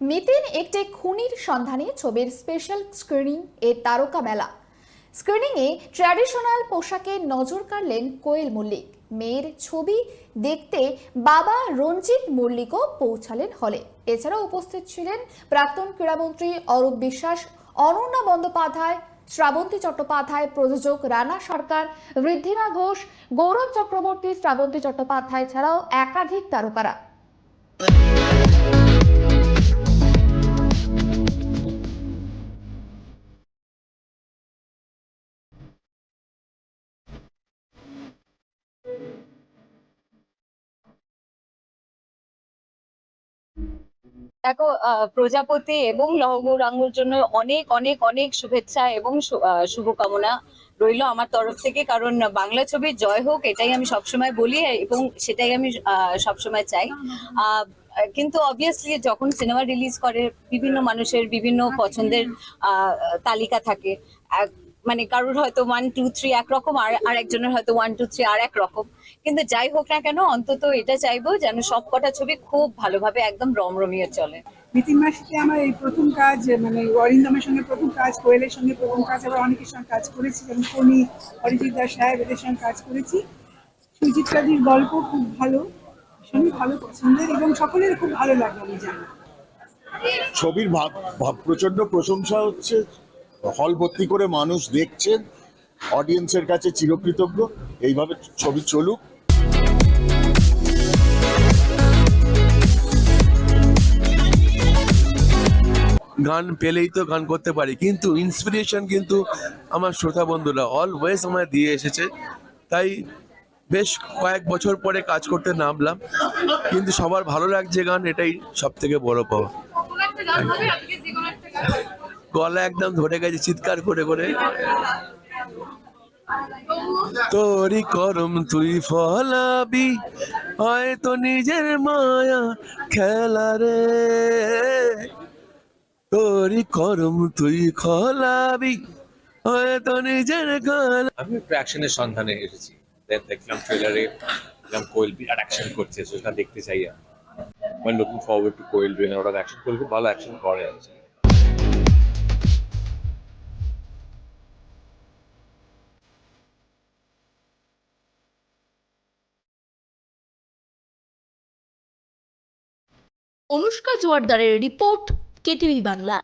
মিতিন একটি খুনির সন্ধানে ছবির স্পেশাল স্ক্রিনিং এর তারকা মেলা। স্ক্রিনিংয়ে ট্র্যাডিশনাল পোশাকে নজর কাড়লেন কোয়েল মল্লিক। মেয়ের ছবি দেখতে বাবা রঞ্জিত মল্লিকও পৌঁছালেন হলে। এছাড়াও উপস্থিত ছিলেন প্রাক্তন ক্রীড়ামন্ত্রী অরূপ বিশ্বাস, অনন্যা বন্দ্যোপাধ্যায়, শ্রাবন্তী চট্টোপাধ্যায়, প্রযোজক রানা সরকার, ঋদ্ধিমা ঘোষ, গৌরব চক্রবর্তী, শ্রাবন্তী চট্টোপাধ্যায় ছাড়াও একাধিক তারকারা। দেখো, প্রজাপতি এবং লহগৌরাঙ্গর জন্য অনেক অনেক অনেক শুভেচ্ছা এবং শুভকামনা রইলো আমার তরফ থেকে। কারণ বাংলা ছবির জয় হোক, এটাই আমি সবসময় বলি এবং সেটাই আমি সবসময় চাই। আহ, কিন্তু অবভিয়াসলি যখন সিনেমা রিলিজ করে বিভিন্ন মানুষের বিভিন্ন পছন্দের তালিকা থাকে। মানে কারোর হয়তো 1 2 3 একরকম, আর একজনের হয়তো 1 2 3 আর এক রকম। কিন্তু যাই হোক না কেন, অন্তত এটা চাইবো যেন সবকটা ছবি খুব ভালোভাবে একদম রমরমিয়ে চলে। নিতিন মাসিতে সাথে আমার এই প্রথম কাজ, মানে অরিন্দমের সঙ্গে প্রথম কাজ, কোয়েলের সঙ্গে প্রথম কাজ, আবার অনেকের সঙ্গে কাজ করেছি, যেমন ফণি, অরিজিৎ দাস সাহেব, এদের সঙ্গে কাজ করেছি। সুচিত্রাদির গল্প খুব ভালো, ভীষণই ভালো পছন্দের এবং সকলের খুব ভালো লাগে আমি জানি। ছবির প্রচন্ড প্রশংসা হচ্ছে, হল ভর্তি করে মানুষ দেখছেন, অডিয়েন্সের কাছে চিরকৃতজ্ঞ। এইভাবে ছবি চলুক। গান পেলেই তো গান করতে পারি, কিন্তু ইন্সপিরেশন কিন্তু আমার শ্রোতা বন্ধুরা অলওয়েজ আমায় দিয়ে এসেছে। তাই বেশ কয়েক বছর পরে কাজ করতে নামলাম, কিন্তু সবার ভালো লাগছে গান, এটাই সব থেকে বড় পাওয়া। গলা একদম ধরে গেছে চিৎকার করে করে। তোরি করম তুই ফলাবি, হয়তো নিজের মায়া খেলা রে, তোরি করম তুই খলাবি, হয়তো নিজের গান। আমি একটু অ্যাকশনের সন্ধানে এসেছি। দেখলাম ট্রেলারে, দেখলাম কোয়েল বিরাট অ্যাকশন করছে, সেটা দেখতে চাই। আমি looking forward to Koel doing ওরা অ্যাকশন করলে খুব ভালো অ্যাকশন করে আছে। অনুষ্কা জোয়ারদারের রিপোর্ট, কেটিভি বাংলা।